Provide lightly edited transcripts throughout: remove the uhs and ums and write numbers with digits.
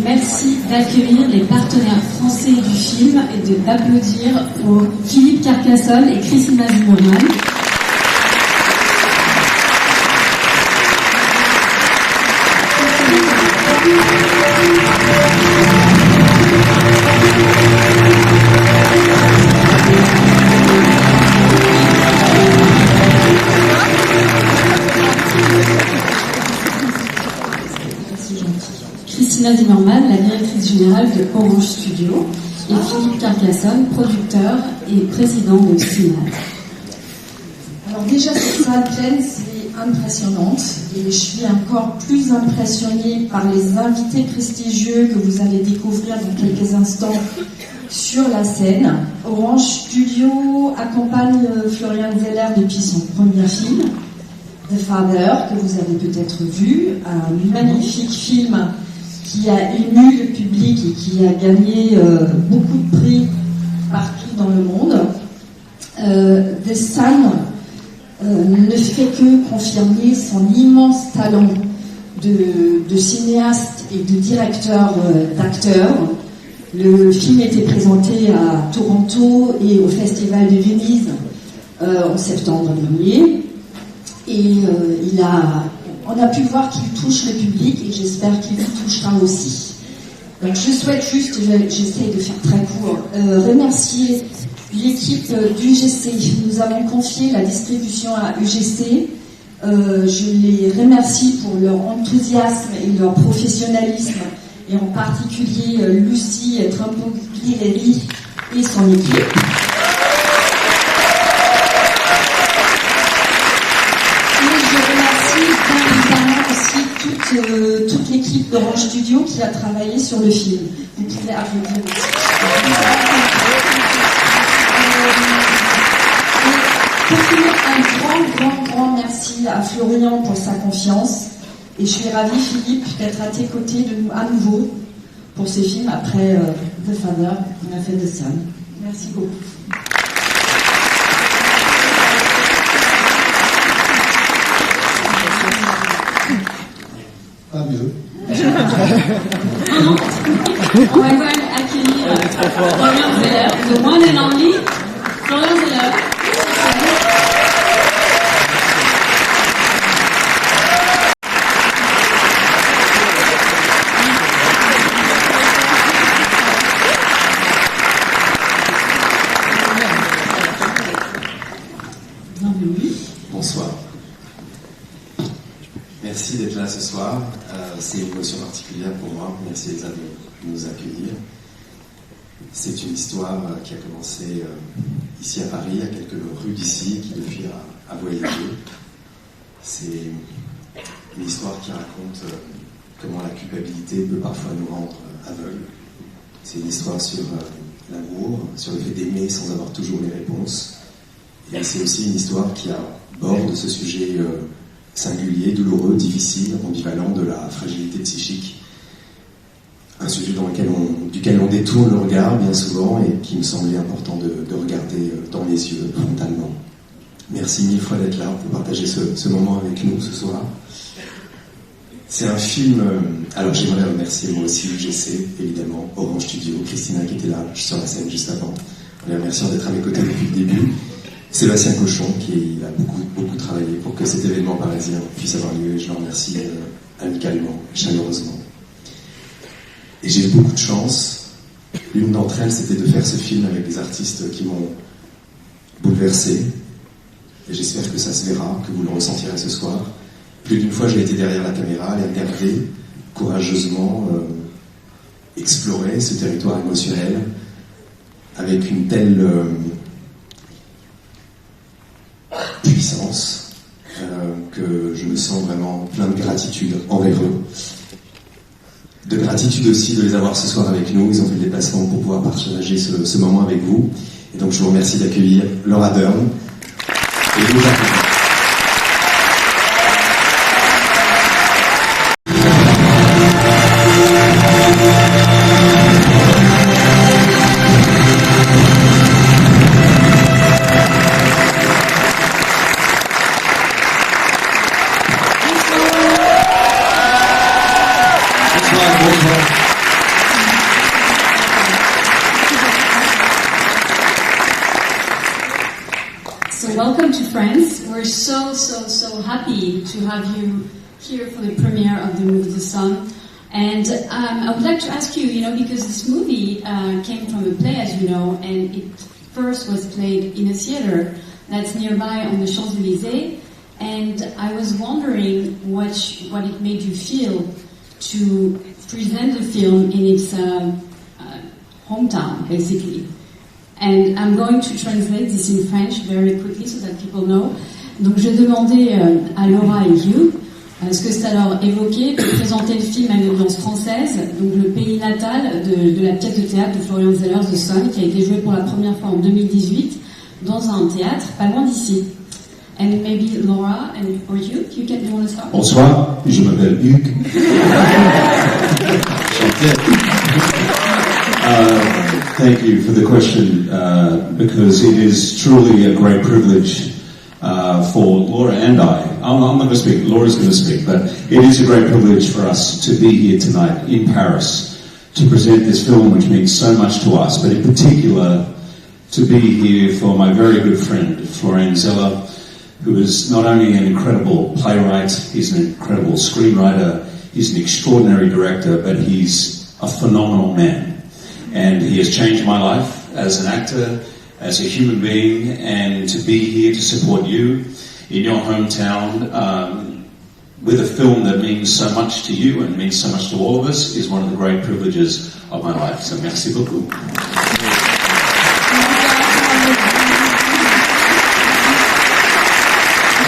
Merci d'accueillir les partenaires français du film et d'applaudir pour Philippe Carcassonne et Christina Zimmerman. Christina Zimmerman, la directrice générale de Orange Studio, et Philippe Carcassonne, producteur et président de Cinéad. Alors déjà, cette salle pleine, c'est impressionnante, et je suis encore plus impressionnée par les invités prestigieux que vous allez découvrir dans quelques instants sur la scène. Orange Studio accompagne Florian Zeller depuis son premier film, The Father, que vous avez peut-être vu, un magnifique film qui a ému le public et qui a gagné beaucoup de prix partout dans le monde. The Sun ne fait que confirmer son immense talent de cinéaste et de directeur d'acteur. Le film était présenté à Toronto et au Festival de Venise en septembre dernier. Et on a pu voir qu'il touche le public et j'espère qu'il vous touchera aussi. Donc je souhaite juste, j'essaie de faire très court, remercier l'équipe d'UGC. Nous avons confié la distribution à UGC. Je les remercie pour leur enthousiasme et leur professionnalisme, et en particulier Lucie Trampoglieri et son équipe. Toute l'équipe d'Orange Studio qui a travaillé sur le film. Vous pouvez applaudir aussi. Pour finir, un grand merci à Florian pour sa confiance. Et je suis ravie, Philippe, d'être à tes côtés à nouveau pour ce film après The Father, on a fait The Sun. Merci beaucoup. Pas mieux. On va quand même accueillir Florian Zeller, the one and only Florian Zeller. Bienvenue. Bonsoir. Merci d'être là ce soir. C'est une émotion particulière pour moi. Merci Elsa de nous accueillir. C'est une histoire qui a commencé ici à Paris, à quelques rues d'ici, qui depuis a voyagé. C'est une histoire qui raconte comment la culpabilité peut parfois nous rendre aveugles. C'est une histoire sur l'amour, sur le fait d'aimer sans avoir toujours les réponses. Et c'est aussi une histoire qui aborde ce sujet singulier, douloureux, difficile, ambivalent de la fragilité psychique. Un sujet duquel on détourne le regard bien souvent et qui me semblait important de regarder dans les yeux, frontalement. Merci mille fois d'être là pour partager ce moment avec nous ce soir. C'est un film... alors j'aimerais remercier moi aussi UGC, évidemment, Orange Studio, Christina qui était là sur la scène juste avant, en les remerciant d'être à mes côtés depuis le début. Sébastien Cochon, qui a beaucoup travaillé pour que cet événement parisien puisse avoir lieu, et je le remercie amicalement, chaleureusement. Et j'ai eu beaucoup de chance. L'une d'entre elles, c'était de faire ce film avec des artistes qui m'ont bouleversé. Et j'espère que ça se verra, que vous le ressentirez ce soir. Plus d'une fois, j'ai été derrière la caméra, à les regarder, courageusement explorer ce territoire émotionnel, avec une telle... puissance que je me sens vraiment plein de gratitude envers eux. De gratitude aussi de les avoir ce soir avec nous. Ils ont fait le déplacement pour pouvoir partager ce moment avec vous. Et donc je vous remercie d'accueillir Laura Dern et de vous accueillir. So welcome to France. We're so happy to have you here for the premiere of the movie The Sun. And I would like to ask you, because this movie came from a play, as you know, and it first was played in a theater that's nearby on the Champs-Élysées. And I was wondering what it made you feel to present the film in its hometown, basically. And I'm going to translate this in French very quickly so that people know. Donc je demandais à Laura et Hugh ce que ça leur évoquait de présenter le film à une audience française, donc le pays natal de la pièce de théâtre de Florian Zeller, The Sun, qui a été jouée pour la première fois en 2018 dans un théâtre pas loin d'ici. And maybe Laura or Hugh, you want to start? Bonsoir, je m'appelle Hugues. Thank you for the question, because it is truly a great privilege for Laura and I. I'm not going to speak, Laura's going to speak, but it is a great privilege for us to be here tonight in Paris to present this film, which means so much to us, but in particular to be here for my very good friend, Florian Zeller, who is not only an incredible playwright, he's an incredible screenwriter, he's an extraordinary director, but he's a phenomenal man. And he has changed my life as an actor, as a human being, and to be here to support you in your hometown with a film that means so much to you and means so much to all of us is one of the great privileges of my life. So merci beaucoup.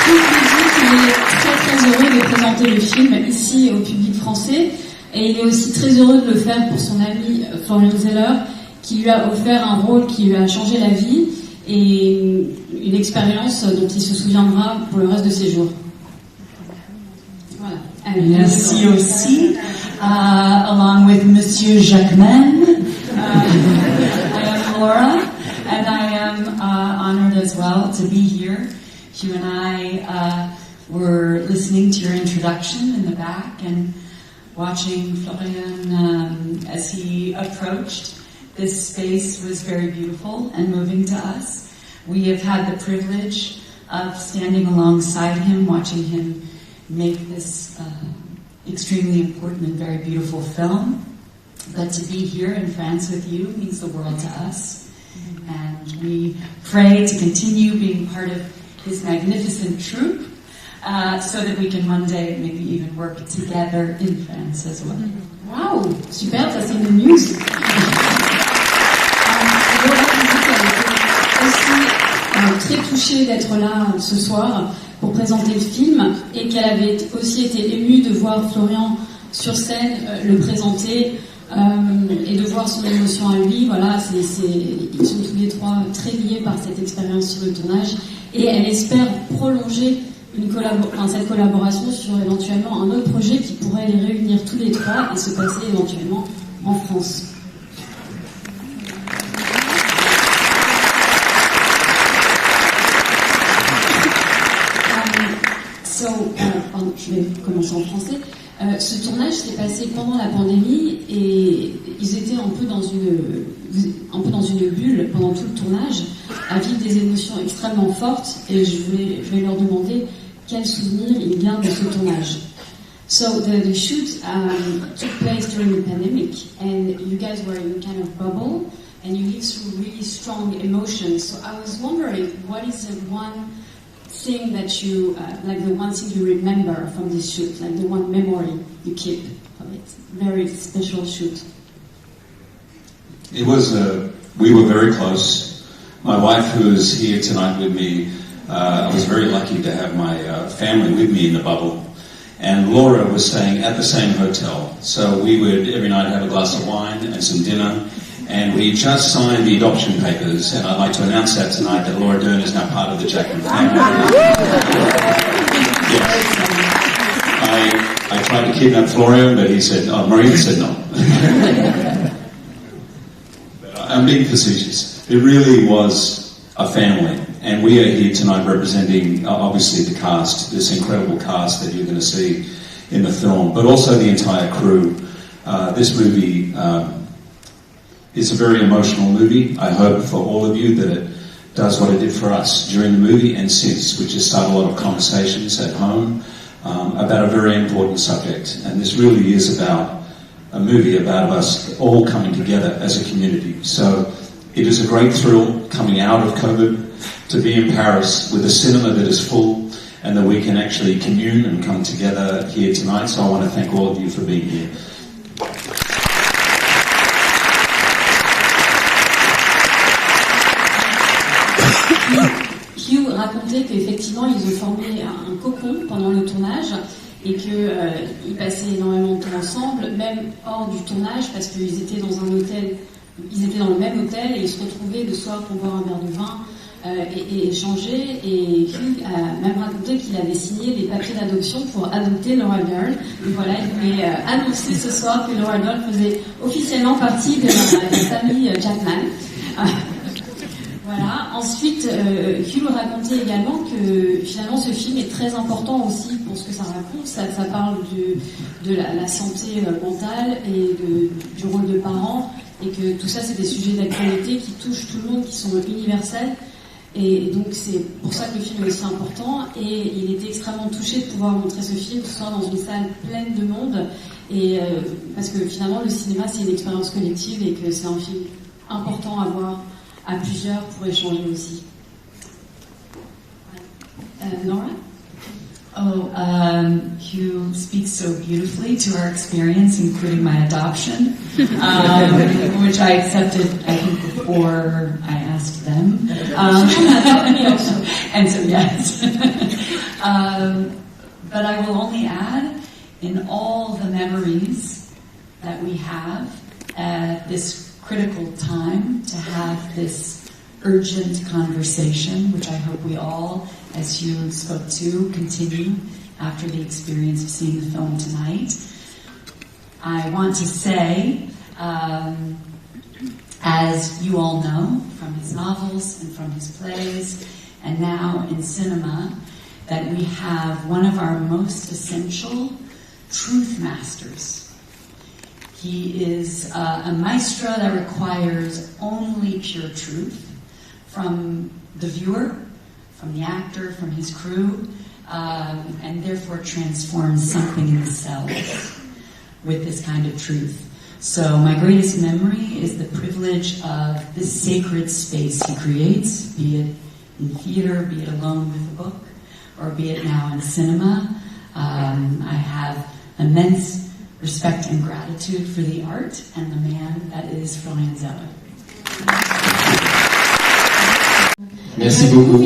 Il est très heureux de présenter le film ici au public français et il est aussi très heureux de le faire pour son ami Florian Zeller qui lui a offert un rôle qui lui a changé la vie et une expérience dont il se souviendra pour le reste de ses jours. Voilà. Merci aussi, along with Monsieur Jacquemin. I am Laura and I am honored as well to be here. You and I were listening to your introduction in the back and watching Florian as he approached. This space was very beautiful and moving to us. We have had the privilege of standing alongside him, watching him make this extremely important and very beautiful film. But to be here in France with you means the world to us. And we pray to continue being part of his magnificent troupe, so that we can one day maybe even work together in France as well. Wow, super, ça c'est une news. Aussi très touchée d'être là ce soir pour présenter le film et qu'elle avait aussi été émue de voir Florian sur scène le présenter et de voir son émotion à lui. Voilà, ils sont tous les trois très liés par cette expérience sur le tournage et elle espère prolonger cette collaboration sur éventuellement un autre projet qui pourrait les réunir tous les trois et se passer éventuellement en France. Je vais commencer en français. Ce tournage s'est passé pendant la pandémie et ils étaient un peu dans une bulle pendant tout le tournage, à vivre des émotions extrêmement fortes et je vais leur demander quels souvenirs ils gardent de ce tournage. So the shoot took place during the pandemic and you guys were in a kind of bubble and you lived through really strong emotions. So I was wondering, what is the one thing that you, like the one thing you remember from this shoot, like the one memory you keep of it? Very special shoot. It was, we were very close. My wife, who is here tonight with me, I was very lucky to have my family with me in the bubble. And Laura was staying at the same hotel. So we would every night have a glass of wine and some dinner. And we just signed the adoption papers. And I'd like to announce that tonight that Laura Dern is now part of the Jackman family. Yes. I tried to kidnap Florian, but he said, Maria said no. I'm being facetious. It really was a family. And we are here tonight representing, obviously, the cast, this incredible cast that you're going to see in the film, but also the entire crew. This movie is a very emotional movie. I hope for all of you that does what it did for us during the movie and since, which has started a lot of conversations at home about a very important subject. And this really is about a movie about us all coming together as a community. So it is a great thrill coming out of COVID to be in Paris with a cinema that is full and that we can actually commune and come together here tonight. So I want to thank all of you for being here. Hugh racontait qu'effectivement ils ont formé un cocon pendant le tournage et qu'ils passaient énormément de temps ensemble, même hors du tournage, parce qu'ils étaient dans un hôtel, ils étaient dans le même hôtel et ils se retrouvaient le soir pour boire un verre de vin et échanger. Et Hugh a même raconté qu'il avait signé les papiers d'adoption pour adopter Laura Dern. Et voilà, il voulait annoncer ce soir que Laura Dern faisait officiellement partie de la famille Jackman. Voilà. Ensuite, Hugh racontait également que finalement ce film est très important aussi pour ce que ça raconte. Ça parle de la santé mentale et du rôle de parent, et que tout ça c'est des sujets d'actualité qui touchent tout le monde, qui sont universels. Et donc c'est pour ça que le film est aussi important. Et il était extrêmement touché de pouvoir montrer ce film ce soir dans une salle pleine de monde. Et parce que finalement le cinéma c'est une expérience collective et que c'est un film important à voir à plusieurs pour échanger aussi. Nora? Hugh speaks so beautifully to our experience, including my adoption, which I accepted, I think, before I asked them. And so, yes. But I will only add, in all the memories that we have at this critical time to have this urgent conversation, which I hope we all, as Hugh spoke to, continue after the experience of seeing the film tonight. I want to say, as you all know from his novels and from his plays, and now in cinema, that we have one of our most essential truth masters. He is a maestro that requires only pure truth from the viewer, from the actor, from his crew, and therefore transforms something in the cells with this kind of truth. So my greatest memory is the privilege of this sacred space he creates, be it in theater, be it alone with a book, or be it now in cinema. I have immense respect and gratitude for the art and the man that is Florian Zeller. Merci beaucoup.